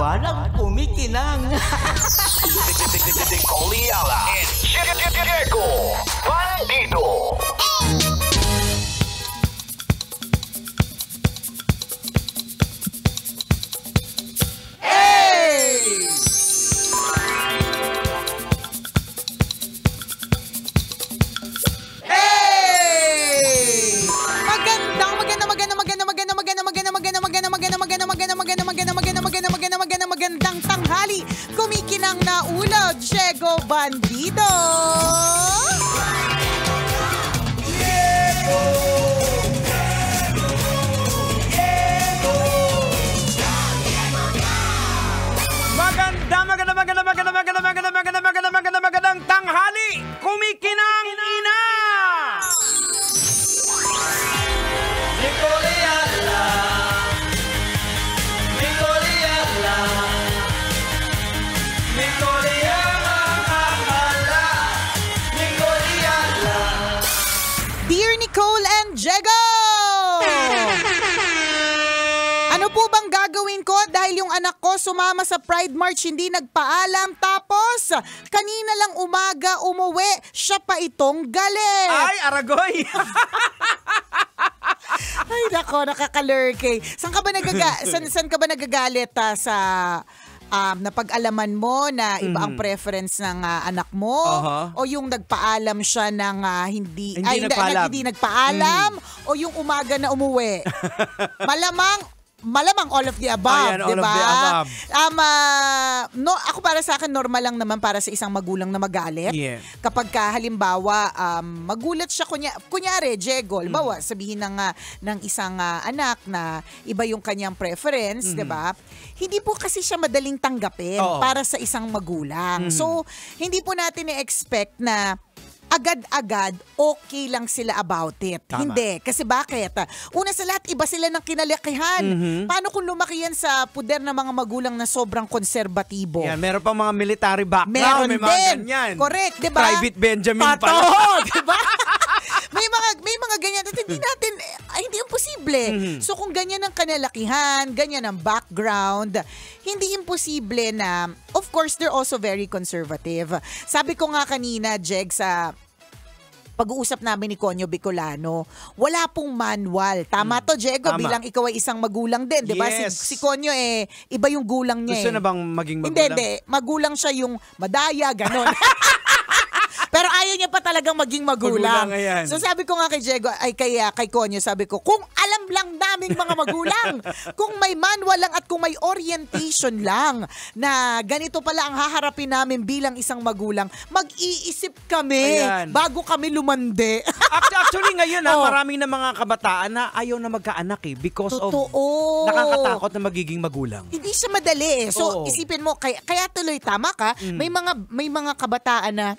balang kumikinang. Nicole Ayala and Diego Bandido. Magandang tanghali. Kumikinang na ulo, Diego Bandido. Magandang tanghali. Kumikinang ina. Nicole Ayala. Nicole Ayala. Nicole Ayala. Nicole Ayala. Dear Nicole and Diego! Ano po bang gagawin ko dahil yung anak ko sumama sa Pride March, hindi nagpaalam, tapos kanina lang umaga umuwi, siya pa itong galit. Ay, Aragoy. Ay nako, nakakalurke. Saan ka ba nagagalit sa napag-alaman mo na iba ang preference ng anak mo? O yung nagpaalam siya ng hindi nagpaalam o yung umaga na umuwi? Malamang all of the above, Ayan, di all of ba? the above. No, ako para sa akin normal lang naman para sa isang magulang na magalit. Yeah. Kapag halimbawa magulat siya kunyari Diego, halimbawa sabihin ng isang anak na iba yung kanyang preference, 'di ba? Hindi po kasi siya madaling tanggapin para sa isang magulang. So, hindi po natin i-expect na agad-agad okay lang sila about it. Tama. Hindi. Kasi bakit? Una sa lahat, iba sila ng kinalakihan. Paano kung lumaki yan sa puder ng mga magulang na sobrang konserbatibo? Yan, meron pang mga military background. Meron may mga din. ganyan. Correct, di ba? Private Benjamin Pato, pala. di ba? may mga ganyan at hindi imposible. So kung ganyan ang kanalakihan, ganyan ang background, hindi imposible na, of course, they're also very conservative. Sabi ko nga kanina, Jeg, sa pag-uusap namin ni Conyo Bicolano, wala pong manual. Tama to, Diego, Tama. bilang ikaw ay isang magulang din, di ba? Yes. Si Conyo iba yung gulang niya. Gusto na bang maging magulang? Hindi. Magulang siya yung madaya, ganon. Pero ayaw niya pa talagang maging magulang. Ayan. So sabi ko nga kay Diego, kay Conyo, sabi ko, kung alam lang naming mga magulang, kung may manual lang at kung may orientation lang na ganito pala ang haharapin namin bilang isang magulang, mag-iisip kami bago kami lumande. Actually ngayon maraming na mga kabataan na ayaw na magkaanak because Totoo. of nakakatakot na magiging magulang. Hindi siya madali. So isipin mo, kaya tuloy tama ka, may mga kabataan na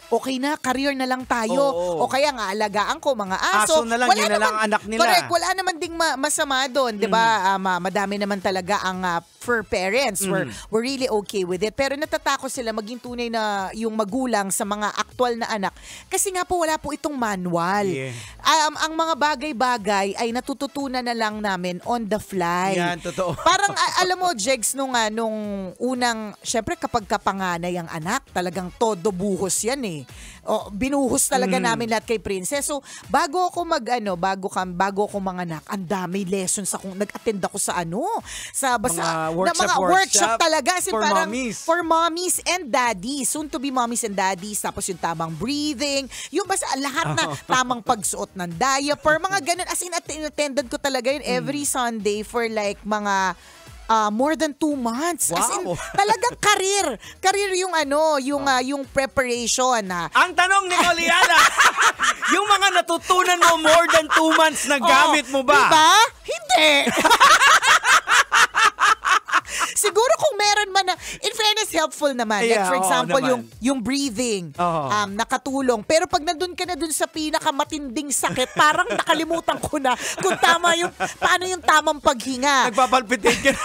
okay na, career na lang tayo. O kaya nga, alagaan ko mga aso. Aso na lang, yun na lang ang anak nila. Correct, wala naman ding masama doon, di ba? Madami naman talaga ang fur parents. We're really okay with it. Pero natatakot sila maging tunay na yung magulang sa mga aktual na anak. Kasi nga po, wala po itong manual. Yeah. Ang mga bagay-bagay ay natututunan na lang namin on the fly. Yan, totoo. Parang, alam mo, Jegs, nung unang, syempre kapag kapanganay ang anak, talagang todo buhos yan eh. Binuhos talaga namin lahat kay Princess. So, bago ako manganak, ang dami lessons nag-attend ako sa workshop talaga. For mommies. For mommies and daddies. Soon to be mommies and daddies. Tapos yung tamang breathing. Yung basta lahat na tamang pagsuot ng diaper. Mga ganun. As in, attended ko talaga yun every Sunday for like mga more than 2 months. Wow. As in, talagang career. Career yung yung preparation. Ang tanong ni Oliana, yung mga natutunan mo more than 2 months na gamit mo ba? Diba? Hindi. Siguro kung meron man na, in fairness, helpful naman. Like for example, yung breathing, nakatulong. Pero pag nandun ka na dun sa pinakamatinding sakit, parang nakalimutan ko na kung paano yung tamang paghinga. Nagpapalpitate ka.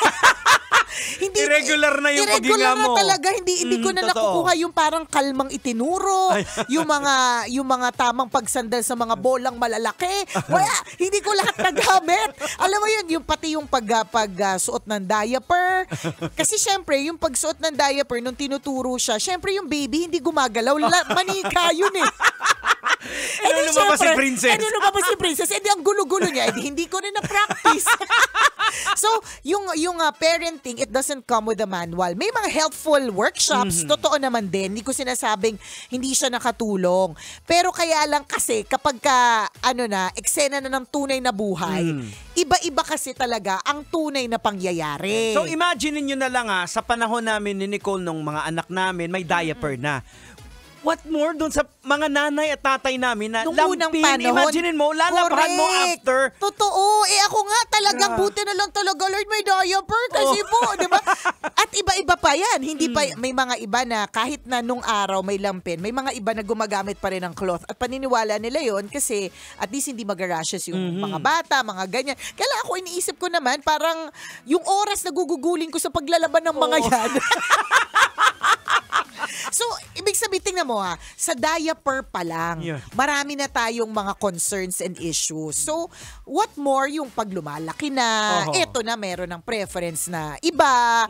Irregular na yung paghinga mo. Irregular na talaga. Hindi ko na nakukuha yung parang kalmang itinuro, yung mga tamang pagsandal sa mga bolang malalaki. Wala, hindi ko lahat nagamit. Alam mo yun, yung pati yung pagsuot ng diaper, diaper. Kasi syempre, yung pagsuot ng diaper, nung tinuturo siya, syempre yung baby hindi gumagalaw. Manika yun eh. Ano lumabas si Princess? Ano lumabas si Princess? Eh di ang gulo-gulo niya. Eh di hindi ko rin na-practice. So, yung parenting, it doesn't come with a manual. May mga helpful workshops. Totoo naman din. Hindi ko sinasabing hindi siya nakatulong. Pero kaya lang kasi kapag eksena na ng tunay na buhay, iba-iba kasi talaga ang tunay na pangyayari. So imagine niyo na lang sa panahon namin ni Nicole nung mga anak namin, may diaper na. What more dun sa mga nanay at tatay namin na Nung lampin, unang panahon. imagine mo, lalabahan mo Correct. after. Totoo. Ako nga talagang buti na lang talaga, Lord, may diaper kasi po, di ba? At iba-iba pa yan. Hindi pa, may mga iba na kahit na nung araw may lampin, may mga iba na gumagamit pa rin ng cloth. At paniniwala nila yon kasi at least hindi mag-rashes yung mga bata, mga ganyan. Kaya lang ako iniisip ko naman, parang yung oras na gugugulin ko sa paglalaban ng mga yan. So, ibig sabihin, tingnan mo sa diaper pa lang, marami na tayong mga concerns and issues. So, what more yung pag lumalaki na, eto na meron ng preference na iba,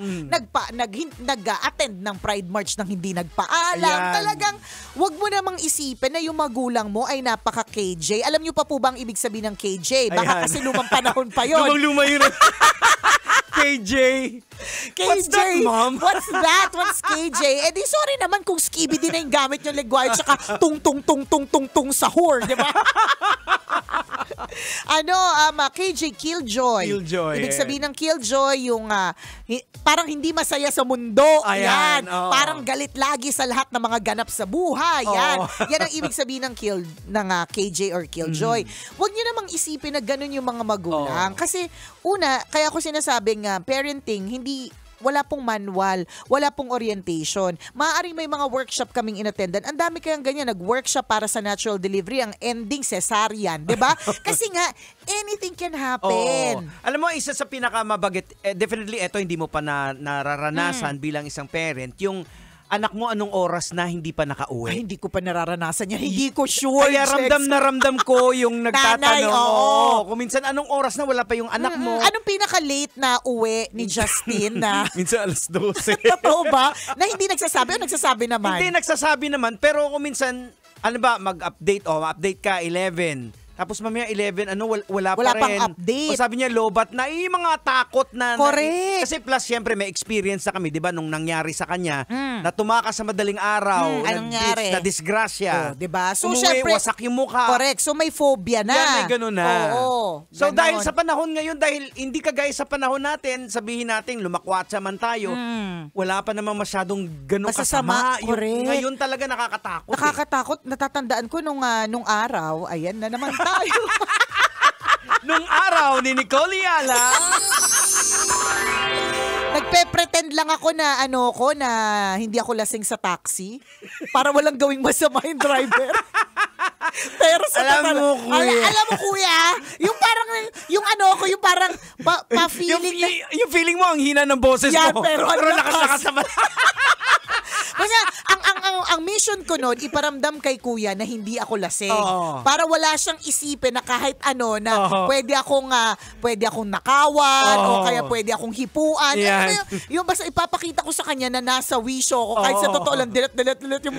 nag-attend ng Pride March nang hindi nagpaalam. Ayan. Talagang, wag mo namang isipin na yung magulang mo ay napaka-KJ. Alam niyo pa po bang ibig sabihin ng KJ? Baka Ayan. kasi lumang panahon pa yun. Lumang-luma yun. KJ. What's that, Mom? What's that? What's KJ? Eh di sorry naman kung skibidi na yung gamit yung ligwire tsaka tung sahur, di ba? KJ, Killjoy. Killjoy, Ibig sabihin ng Killjoy, yung parang hindi masaya sa mundo. Ayan, Yan. oo. Parang galit lagi sa lahat ng mga ganap sa buhay. Yan. Oo. Yan ang ibig sabihin ng KJ or Killjoy. Huwag niyo namang isipin na ganun yung mga magulang. Kasi kaya ko sinasabing parenting, wala pong manual, wala pong orientation. Maaaring may mga workshop kaming inattendan. Ang dami kayang ganyan, nag-workshop para sa natural delivery, ang ending cesarean, 'di ba? Kasi nga anything can happen. Alam mo, isa sa pinakamabagit, definitely ito hindi mo pa nararanasan bilang isang parent, yung anak mo anong oras na hindi pa nakauwi. Ay, hindi ko pa nararanasan yan. Hindi ko sure. Kaya ramdam ko yung nagtatanong. Nanay, oo. Kung minsan anong oras na wala pa yung anak mo. Anong pinaka-late na uwi ni Justin na? Minsan alas 12. Totoo ba? Na hindi nagsasabi o nagsasabi naman? Hindi nagsasabi naman, pero kung minsan, mag-update, update ka, 11. Tapos mamaya 11, wala pa rin. Wala pang update. O sabi niya, lobat na, mga takot na. Correct. Kasi plus, syempre, may experience na kami, di ba, nung nangyari sa kanya, na tumakas sa madaling araw, anong nangyari? na disgrasya. Di ba? So, umuwi, syempre, wasak yung mukha. Correct. So, may phobia na. Yan, may ganun na. Oo. So, Ganon. dahil sa panahon ngayon, dahil hindi kagaya sa panahon natin, sabihin natin, lumakwatsa man tayo, wala pa namang masyadong ganun Masasama. kasama. Correct. Ngayon talaga nakakatakot. Nakakatakot. Natatandaan ko nung araw, ayan na naman tayo. Nung araw ni Nicole Yala, Nagpe-pretend lang ako na na hindi ako lasing sa taxi para walang gawing masama yung driver. Pero sa Alam mo, kuya. alam mo kuya, yung parang yung parang pa-feeling na yung feeling mo ang hina ng boses Yan, mo. pero ang lakas. nakasama. Kasi ang mission ko noon, iparamdam kay kuya na hindi ako lasing. Oo. Para wala siyang isipin na kahit na Oo. pwede akong nakawan Oo. o kaya pwede akong hipuan. Yan. Yung basta ipapakita ko sa kanya na nasa wisyo ko kahit sa Oo. totoo lang dilat yung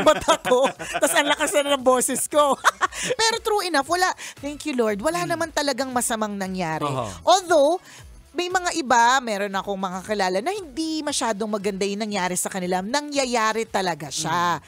mata ko. Tapos ang lakas na ng boses ko. Pero true enough, thank you Lord, wala naman talagang masamang nangyari. Oo. Although, may mga iba, meron akong mga kilala na hindi masyadong maganda yung nangyari sa kanila. Nangyayari talaga siya.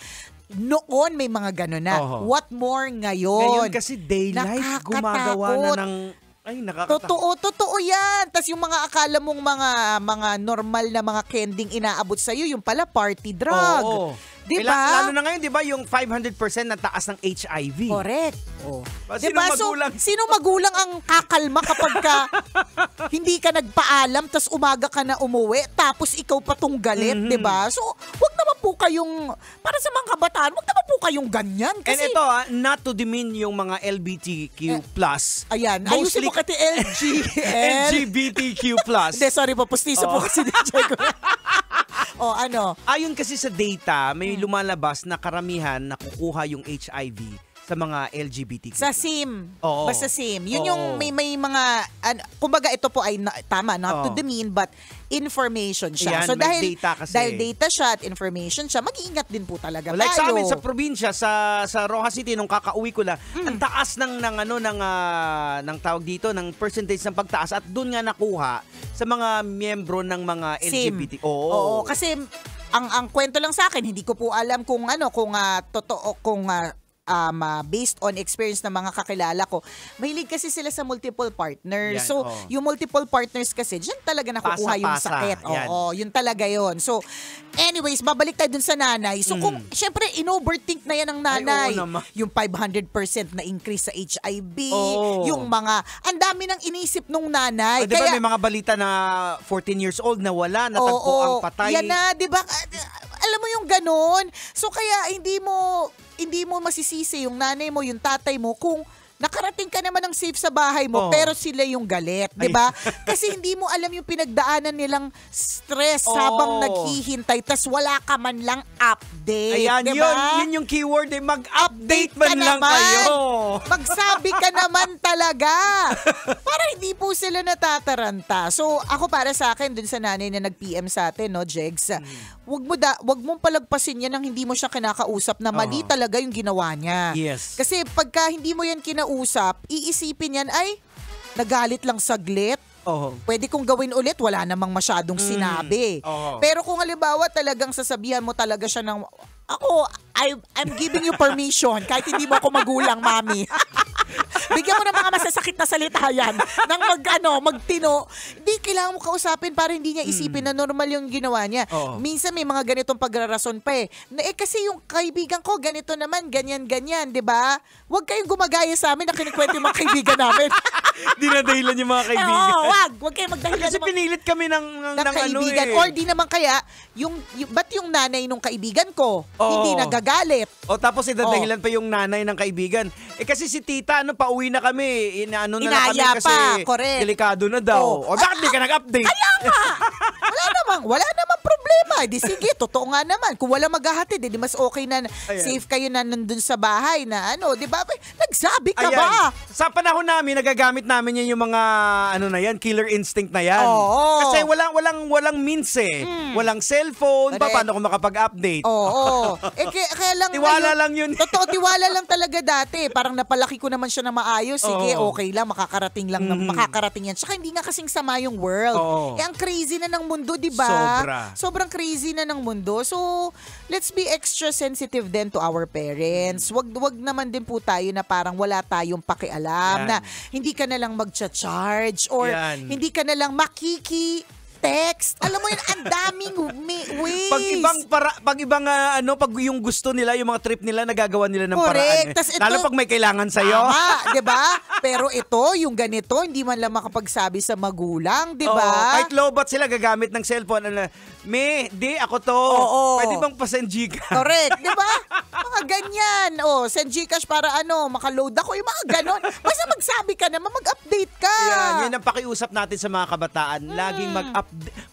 Noon may mga gano'n na. Oo. What more ngayon? Ngayon kasi daylight, gumagawa na ng... Ay, nakakatakot. Totoo yan. Tapos yung mga akala mong mga normal na mga kending inaabot sa'yo, yung pala party drug. Oo. Diba? Lalo na ngayon, di ba, yung 500% na taas ng HIV. Correct. Oh. Sino Diba? magulang? Sino magulang ang kakalma kapag hindi ka nagpaalam tapos umaga ka na umuwi tapos ikaw pa tong galit, diba? So, wag naman po kayong, para sa mga kabataan, wag naman po kayong ganyan. Kasi, And ito, not to demean yung mga LGBTQ+. ayan, ayusin mo kati LGBTQ+. Hindi, sorry po, pustiso po kasi DJ ko. O, ano? Ayon kasi sa data, may lumalabas na karamihan na kukuha yung HIV sa mga LGBTQ. Sa SIM. Oo. Basta SIM. Yun Oo. yung may mga, kumbaga ito po ay tama, not to Oo. demean, but information siya. Yan, So may data kasi. dahil data siya at information siya, mag-iingat din po talaga Like sa tayo. amin sa probinsya sa Rojas City nung kakauwi ko lang, ang taas ng tawag dito ng percentage ng pagtaas at doon nga nakuha sa mga miyembro ng mga SIM. LGBT. Oo, kasi ang kwento lang sa akin, hindi ko po alam kung totoo, kung based on experience ng mga kakilala ko. Mahilig kasi sila sa multiple partners. Yan, So, oo. yung multiple partners kasi, dyan talaga nakukuha yung Pasa-pasa. sakit. Yan. Oo, yun talaga yun. So, anyways, babalik tayo dun sa nanay. So, kung, syempre, in-overthink na yan ng nanay. oo naman. Yung 500% na increase sa HIV, Oo. yung mga, ang dami nang inisip nung nanay. Di ba may mga balita na 14 years old na wala, natagpo Oo, ang patay. yan na, di ba? Alam mo yung ganon. So kaya hindi mo masisisi yung nanay mo, yung tatay mo kung nakarating ka naman ng safe sa bahay mo, Oo. pero sila yung galit, di ba? Kasi hindi mo alam yung pinagdaanan nilang stress Oo. habang naghihintay, tas wala ka man lang update, Ayan, di ba? yun yung keyword eh. Mag-update Ka man lang naman. kayo. Magsabi ka naman talaga. Para hindi po sila natataranta. So, ako para sa akin, dun sa nanay na nag-PM sa atin, no, Jegs, wag mong palagpasin yan nang hindi mo siya kinakausap na mali talaga yung ginawa niya. Yes. Kasi pagka hindi mo yan kinausap, iisipin yan, ay, nagalit lang saglit. Oo. Pwede kong gawin ulit, wala namang masyadong sinabi. Oo. Pero kung halimbawa talagang sasabihan mo talaga siya ng, I'm giving you permission kahit hindi mo ako magulang, mami. Bigyan mo ng mga masasakit na salita yan nang magtino. Hindi, kailangan mo kausapin para hindi niya isipin na normal yung ginawa niya. Oo. Minsan may mga ganitong pagrarason pa eh. Kasi yung kaibigan ko, ganito naman, ganyan, di ba? Huwag kayong gumagaya sa amin na kinikwento yung mga kaibigan namin. Dinadahilan yung mga kaibigan. Oo, wag kayong magdahilan Kasi ng mga pinilit kami ng kaibigan. ano eh. Or di naman kaya, ba't yung nanay nung kaibigan ko, Oo. hindi nagagalit? O tapos idadahilan pa yung nanay ng kaibigan. Kasi si tita, pauwi na kami. Inaano na lang kami Inaya kasi pa, correct. delikado na daw. Oo. O bakit di ka nag-update? Kaya nga! Wala namang problema. Di sige, totoo nga naman. Kung wala maghahatid, di mas okay na safe kayo na nandun sa bahay na di ba? Nagsabi ka ba? Sa panahon namin, nagagamit namin yan yung mga, killer instinct na yan. Oo. Kasi walang means eh. Walang cellphone, Correct. paano ko makapag-update? Oo. Kaya lang Tiwala ngayon, lang yun. Totoo, tiwala lang talaga dati. Parang napalaki ko naman siya na maayos. Sige, Oo. okay lang. Makakarating yan. Tsaka hindi nga kasing sama yung world. Oo. Ang crazy na ng mundo, di ba? Sobra. Sobrang crazy na ng mundo. So, let's be extra sensitive then to our parents. Wag naman din po tayo na parang wala tayong pakialam Yan. na hindi ka na lang magcha-charge or Yan. hindi ka na lang text. Alam mo yun, ang daming ways. Pag yung gusto nila, yung mga trip nila, nagagawa nila ng Correct. paraan. Tas ito- Lalo pag may kailangan sa'yo. Tama, 'di ba? Pero ito, yung ganito, hindi man lang makapagsabi sa magulang, 'di Oo, ba? kahit lobat sila gagamit ng cellphone. Ako to. Oo. Pwede bang pasend ka? Correct, 'di ba? Mga ganyan. Send GCash para maka-load ako, yung mga ganon. Basta magsabi ka naman, mag-update ka. Yan ang pakiusap natin sa mga kabataan. Laging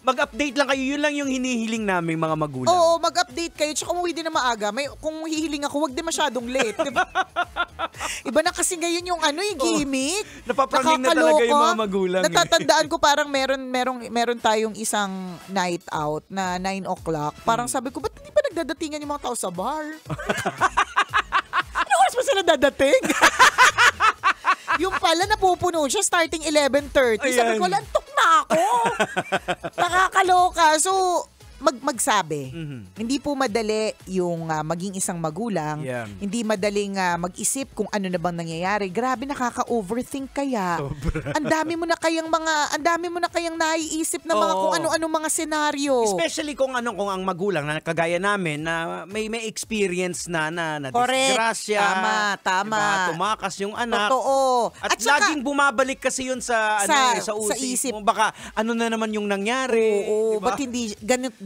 mag-update lang kayo. Yun lang yung hinihiling namin mga magulang. Oo, mag-update kayo. Tsaka umuwi din na maaga. Kung hihiling ako, wag din masyadong late. Diba? Iba na kasi ngayon yung yung gimmick. Napaprangin na talaga yung mga magulang. Natatandaan ko parang meron tayong isang night out na 9 o'clock. Parang sabi ko, ba't hindi pa nagdadatingan yung mga tao sa bar? Ano oras pa sila dadating? Yung pala napupuno siya starting 11:30. Sabi ko, lantok na ako. Nakakaloka. So, magsabi. Hindi po madali yung maging isang magulang. Yeah. Hindi madaling mag-isip kung ano na bang nangyayari. Grabe, nakaka-overthink kaya. Ang dami mo na kayang naiisip na mga kung ano-ano mga senaryo. Especially kung ang magulang na kagaya namin na may experience na Correct. disgrasya. Tama. Diba? Tumakas yung anak. Totoo. At saka, laging bumabalik kasi yun sa sa isip isip. mo. Baka ano na naman yung nangyari. Oo, diba? ba't hindi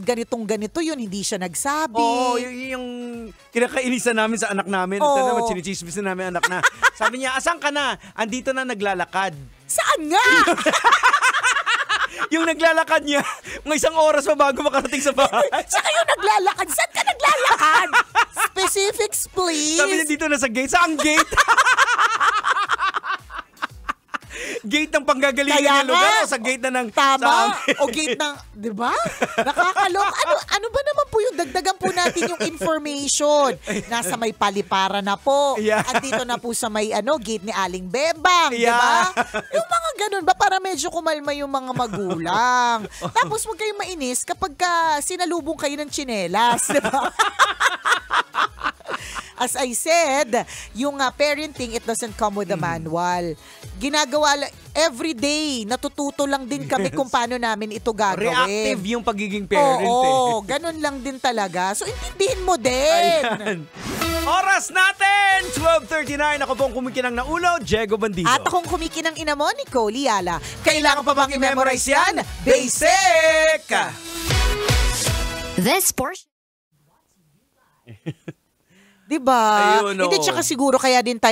ganito yun, hindi siya nagsabi. Oo, yung kinakainisan namin sa anak namin. Ito Oo. naman, chinichismis na namin anak na. Sabi niya, asan ka na? Andito na naglalakad. Saan nga? Yung naglalakad niya, mga 1 oras pa bago makarating sa bahay. Saka yung naglalakad. Saan ka naglalakad? Specifics, please. Sabi niya dito na sa gate. Saan gate? Gate ng panggagalingan Kaya ng lugar nga. o sa gate na ng... Tama. sa- O gate ng, di ba? Nakakalok. Ano ba naman po yung dagdagan po natin yung information? Nasa may Palipara na po. Yeah. Andito na po sa may gate ni Aling Bebang. Di Yeah. ba? Yung mga ganun ba? Para medyo kumalma yung mga magulang. Tapos huwag kayong mainis kapag sinalubong kayo ng tsinelas. Di ba? As I said, yung parenting, it doesn't come with a manual. Ginagawa every day, natututo lang din kami kung paano namin ito gagawin. Reactive yung pagiging parent Oo, ganun lang din talaga. So, intindihin mo din. Ayan. Oras natin! 12:39. Ako pong kumikinang na ulo, Diego Bandido. At akong kumikinang ina mo, Nicole Yala. Kailangan pa bang i-memorize yan? Basic! This portion. Diba? Ayun, Hindi, oo. tsaka siguro kaya din tayo